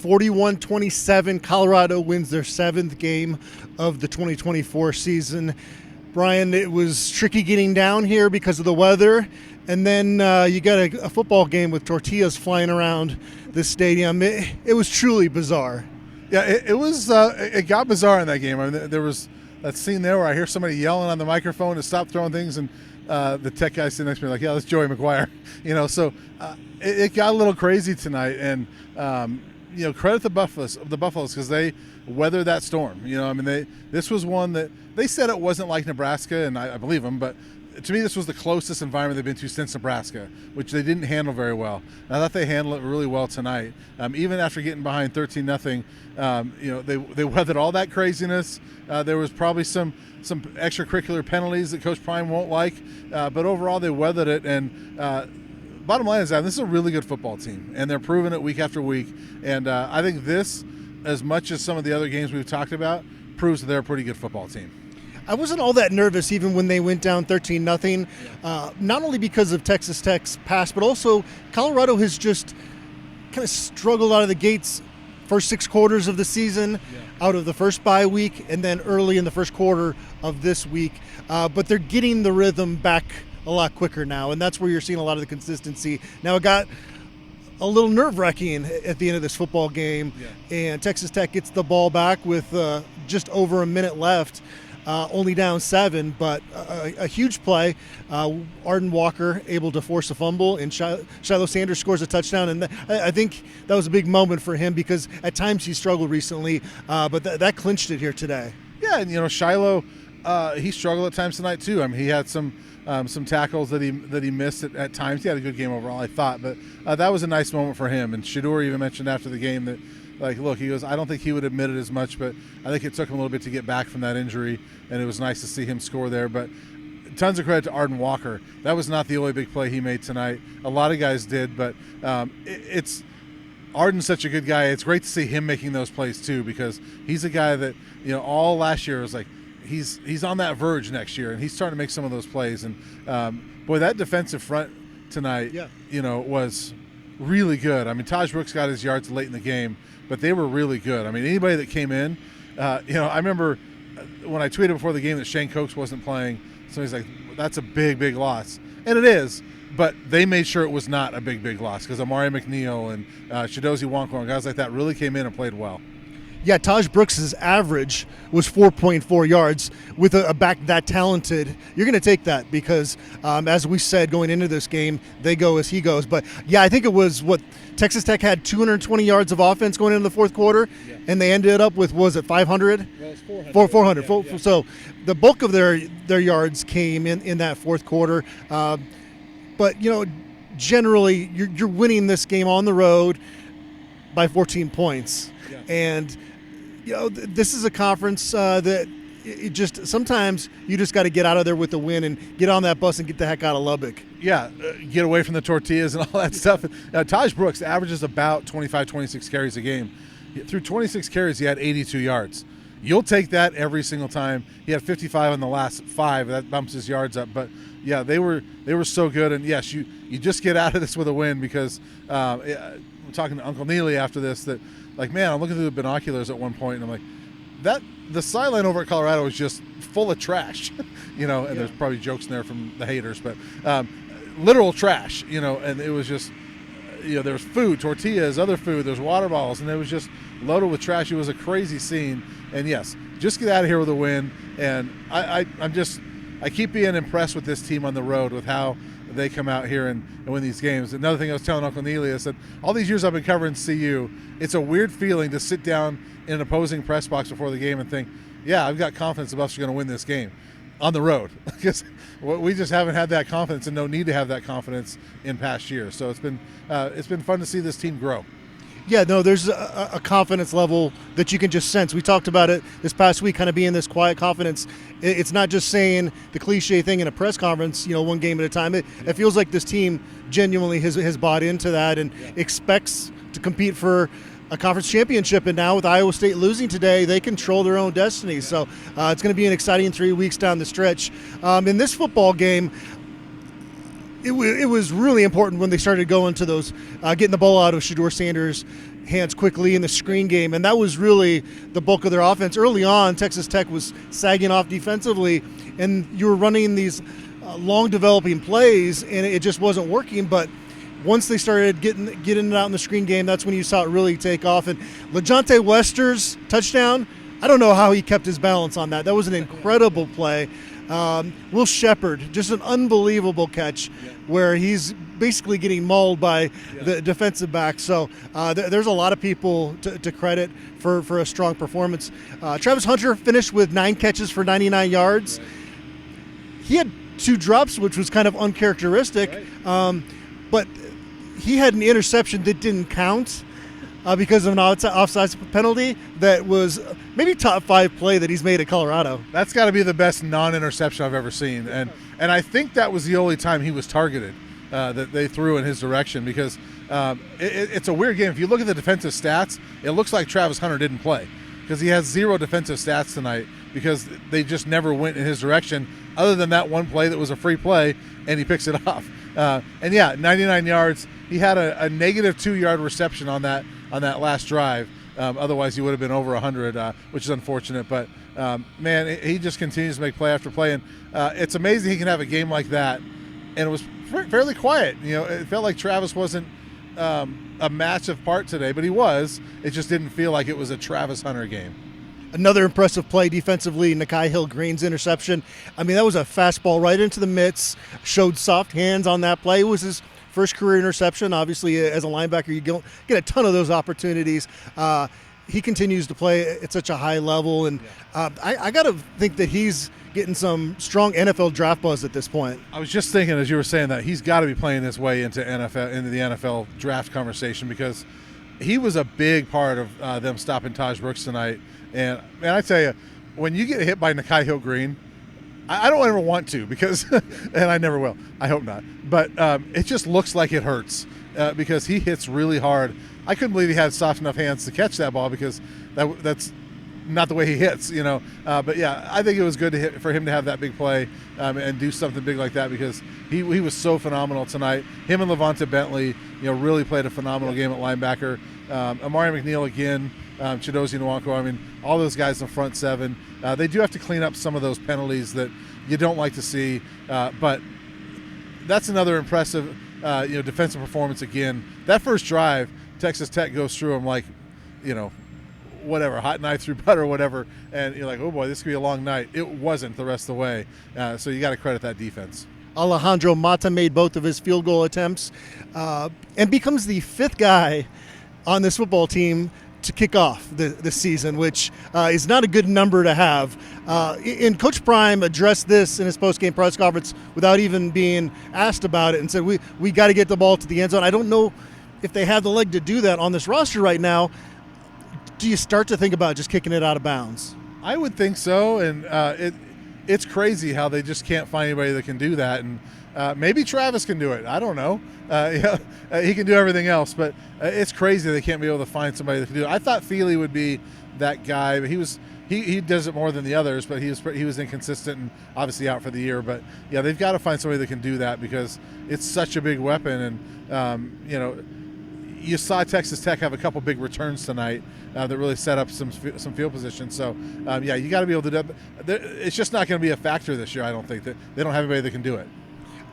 41-27, Colorado wins their 7th game of the 2024 season. Brian, it was tricky getting down here because of the weather, and then you got a football game with tortillas flying around the stadium. It was truly bizarre. Yeah, it was. It got bizarre in that game. I mean, there was that scene there where I hear somebody yelling on the microphone to stop throwing things, and the tech guy sitting next to me like, "Yeah, that's Joey McGuire." So it got a little crazy tonight, and credit the Buffaloes because they weathered that storm. This was one that they said it wasn't like Nebraska, and I believe them, but to me this was the closest environment they've been to since Nebraska, which they didn't handle very well. And I thought they handled it really well tonight. Even after getting behind 13-0, they weathered all that craziness. There was probably some extracurricular penalties that Coach Prime won't like, but overall they weathered it. And bottom line is that this is a really good football team, and they're proving it week after week. And I think this, as much as some of the other games we've talked about, proves that they're a pretty good football team. I wasn't all that nervous even when they went down 13-0, not only because of Texas Tech's pass, but also Colorado has just kind of struggled out of the gates first 6 quarters of the season, out of the first bye week, and then early in the first quarter of this week. But they're getting the rhythm back a lot quicker now, and that's where you're seeing a lot of the consistency. Now, it got a little nerve-wracking at the end of this football game, and Texas Tech gets the ball back with just over a minute left. Only down 7, but a huge play. Arden Walker able to force a fumble, and Shiloh Sanders scores a touchdown. And I think that was a big moment for him because at times he struggled recently, but that clinched it here today. Yeah, and Shiloh, he struggled at times tonight too. I mean, he had some tackles that he missed at times. He had a good game overall, I thought, but that was a nice moment for him. And Shedeur even mentioned after the game that, look, he goes, I don't think he would admit it as much, but I think it took him a little bit to get back from that injury, and it was nice to see him score there. But tons of credit to Arden Walker. That was not the only big play he made tonight. A lot of guys did, but Arden's such a good guy. It's great to see him making those plays too, because he's a guy that, all last year was like, he's on that verge next year, and he's starting to make some of those plays. And boy, that defensive front tonight, was really good. I mean, Taj Brooks got his yards late in the game, but they were really good. I mean, anybody that came in, I remember when I tweeted before the game that Shane Cokes wasn't playing, somebody's like, that's a big, big loss. And it is, but they made sure it was not a big, big loss because Amari McNeil and Chidozie Nwankwo and guys like that really came in and played well. Yeah, Taj Brooks' average was 4.4 yards. With a back that talented, you're going to take that because, as we said going into this game, they go as he goes. But, yeah, I think it was Texas Tech had 220 yards of offense going into the fourth quarter, and they ended up with, 500? Well, it's 400. 400. Yeah. So the bulk of their yards came in that fourth quarter. But, generally you're winning this game on the road by 14 points. Yeah. And this is a conference that it just sometimes you just got to get out of there with the win and get on that bus and get the heck out of Lubbock. Yeah, get away from the tortillas and all that stuff. Taj Brooks averages about 25, 26 carries a game. Through 26 carries, he had 82 yards. You'll take that every single time. He had 55 on the last 5. That bumps his yards up. But, yeah, they were so good. And, yes, you just get out of this with a win because I'm talking to Uncle Neely after this that, man, I'm looking through the binoculars at one point, and I'm like, the sideline over at Colorado is just full of trash, and there's probably jokes in there from the haters, but literal trash, and it was just, there was food, tortillas, other food, there's water bottles, and it was just loaded with trash. It was a crazy scene, and yes, just get out of here with a win, and I keep being impressed with this team on the road with how they come out here and win these games. Another thing I was telling Uncle Neely is that all these years I've been covering CU, it's a weird feeling to sit down in an opposing press box before the game and think, yeah, I've got confidence the Buffs are going to win this game on the road. Because we just haven't had that confidence and no need to have that confidence in past years. So it's been fun to see this team grow. Yeah, no, there's a confidence level that you can just sense. We talked about it this past week, kind of being this quiet confidence. It's not just saying the cliche thing in a press conference, one game at a time. It feels like this team genuinely has bought into that and expects to compete for a conference championship. And now with Iowa State losing today, they control their own destiny. So it's going to be an exciting 3 weeks down the stretch. In this football game, it was really important when they started going to those, getting the ball out of Shedeur Sanders. hands quickly in the screen game, and that was really the bulk of their offense. Early on, Texas Tech was sagging off defensively, and you were running these long developing plays, and it just wasn't working. But once they started getting it out in the screen game, that's when you saw it really take off. And LeJontay Wester's touchdown, I don't know how he kept his balance on that. That was an incredible play. Will Shepard, just an unbelievable catch where he's basically getting mauled by the defensive back. So there's a lot of people to credit for a strong performance. Travis Hunter finished with 9 catches for 99 yards. He had 2 drops, which was kind of uncharacteristic, but he had an interception that didn't count because of an offsides penalty that was maybe top 5 play that he's made at Colorado. That's got to be the best non-interception I've ever seen, and I think that was the only time he was targeted that they threw in his direction, because it's a weird game. If you look at the defensive stats, it looks like Travis Hunter didn't play because he has 0 defensive stats tonight because they just never went in his direction other than that one play that was a free play, and he picks it off. 99 yards. He had a negative 2-yard reception on that last drive. Otherwise, he would have been over 100, which is unfortunate. But, man, he just continues to make play after play. And it's amazing he can have a game like that. And it was fairly quiet. It felt like Travis wasn't a massive part today, but he was. It just didn't feel like it was a Travis Hunter game. Another impressive play defensively, Nakai Hill-Green's interception. I mean, that was a fastball right into the mitts, showed soft hands on that play. It was his first career interception. Obviously, as a linebacker, you get a ton of those opportunities. He continues to play at such a high level, and I got to think that he's getting some strong NFL draft buzz at this point. I was just thinking as you were saying that he's got to be playing his way into the NFL draft conversation, because he was a big part of them stopping Taj Brooks tonight. And I tell you, when you get hit by Nakai Hill-Green, I don't ever want to, because, and I never will. I hope not. But it just looks like it hurts because he hits really hard. I couldn't believe he had soft enough hands to catch that ball, because that's not the way he hits, But yeah, I think it was good for him to have that big play and do something big like that, because he was so phenomenal tonight. Him and Levante Bentley, really played a phenomenal game at linebacker. Amari McNeil again. Chidozie Nwankwo, I mean, all those guys in the front 7. They do have to clean up some of those penalties that you don't like to see, but that's another impressive defensive performance again. That first drive, Texas Tech goes through them like, whatever, hot knife through butter or whatever, and you're like, oh boy, this could be a long night. It wasn't the rest of the way, so you got to credit that defense. Alejandro Mata made both of his field goal attempts and becomes the 5th guy on this football team to kick off the season, which is not a good number to have. And Coach Prime addressed this in his post-game press conference without even being asked about it, and said, we got to get the ball to the end zone. I don't know if they have the leg to do that on this roster right now. Do you start to think about just kicking it out of bounds? I would think so, and it's crazy how they just can't find anybody that can do that. And maybe Travis can do it. I don't know. He can do everything else, but it's crazy they can't be able to find somebody that can do it. I thought Feely would be that guy, but he does it more than the others, but he was inconsistent and obviously out for the year. But yeah, they've got to find somebody that can do that, because it's such a big weapon. And you saw Texas Tech have a couple big returns tonight that really set up some field position. So you got to be able to do it. It's just not going to be a factor this year. I don't think that they don't have anybody that can do it.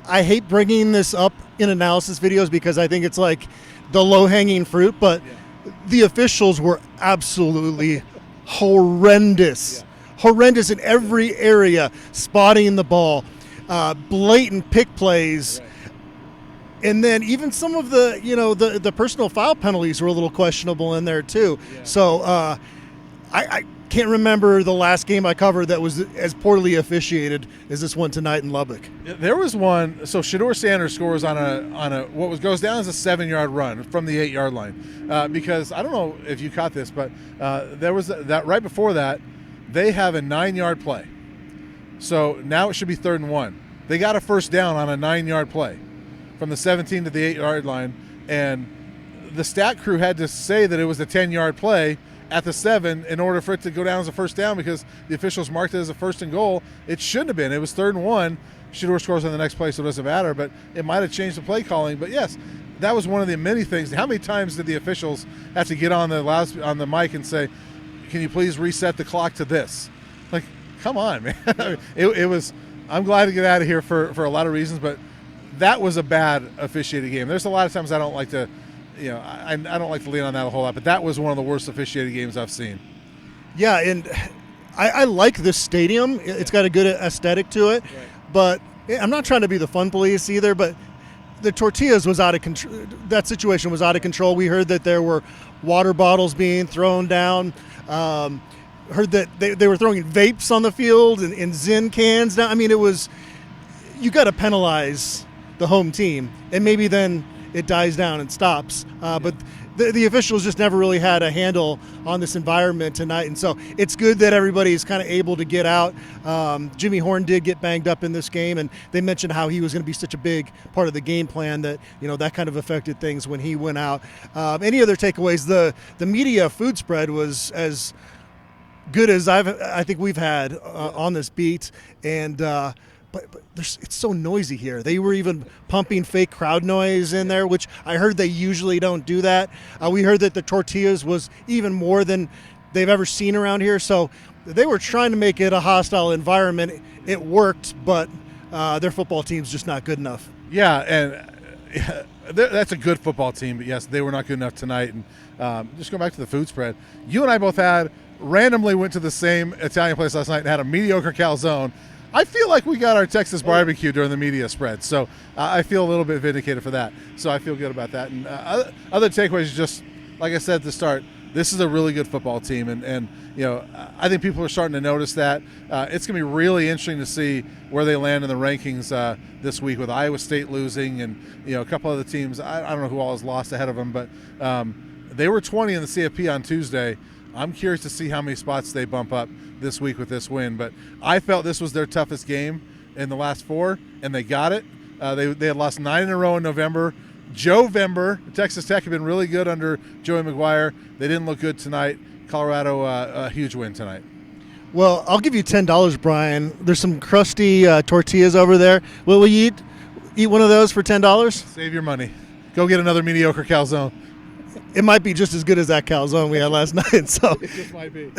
I hate bringing this up in analysis videos because I think it's like the low-hanging fruit, but the officials were absolutely horrendous. Horrendous in every area, spotting the ball, blatant pick plays. And then even some of the personal foul penalties were a little questionable in there too. Yeah. So I can't remember the last game I covered that was as poorly officiated as this one tonight in Lubbock. There was one. So Shedeur Sanders scores on a goes down as a 7-yard run from the 8-yard line, because I don't know if you caught this, but there was that right before that they have a 9-yard play. So now it should be 3rd and 1. They got a first down on a 9-yard play from the 17 to the 8-yard line, and the stat crew had to say that it was a 10-yard play at the 7 in order for it to go down as a first down, because the officials marked it as a 1st and goal. It shouldn't have been. It was 3rd and 1. Shedeur scores on the next play, so it doesn't matter, but it might have changed the play calling. But yes, that was one of the many things. How many times did the officials have to get on the mic and say, "Can you please reset the clock to this?" Like, come on, man. It was. I'm glad to get out of here for a lot of reasons, but that was a bad officiated game. There's a lot of times I don't like to, I don't like to lean on that a whole lot, but that was one of the worst officiated games I've seen. Yeah, and I like this stadium. It's got a good aesthetic to it, Right. but I'm not trying to be the fun police either, but the tortillas was out of control. That situation was out of control. We heard that there were water bottles being thrown down. Heard that they were throwing vapes on the field and Zin cans down. I mean, you got to penalize the home team, and maybe then it dies down and stops. But the officials just never really had a handle on this environment tonight, and so it's good that everybody's kind of able to get out. Jimmy Horn did get banged up in this game, and they mentioned how he was going to be such a big part of the game plan that that kind of affected things when he went out. Any other takeaways? The media food spread was as good as I think we've had on this beat, and but it's so noisy here. They were even pumping fake crowd noise in there, which I heard they usually don't do that. We heard that the tortillas was even more than they've ever seen around here, so they were trying to make it a hostile environment. It worked, but their football team's just not good enough. Yeah, and that's a good football team, but yes, they were not good enough tonight. And just going back to the food spread, you and I both randomly went to the same Italian place last night and had a mediocre calzone. I feel like we got our Texas barbecue during the media spread, so I feel a little bit vindicated for that. So I feel good about that. And other takeaways, just like I said at the start, this is a really good football team, and I think people are starting to notice that. It's going to be really interesting to see where they land in the rankings this week with Iowa State losing and a couple other teams. I don't know who all has lost ahead of them, but they were 20 in the CFP on Tuesday. I'm curious to see how many spots they bump up this week with this win. But I felt this was their toughest game in the last 4, and they got it. They had lost 9 in a row in November. Texas Tech had been really good under Joey McGuire. They didn't look good tonight. Colorado, a huge win tonight. Well, I'll give you $10, Brian. There's some crusty tortillas over there. Will we eat one of those for $10? Save your money. Go get another mediocre calzone. It might be just as good as that calzone we had last night. So It just might be.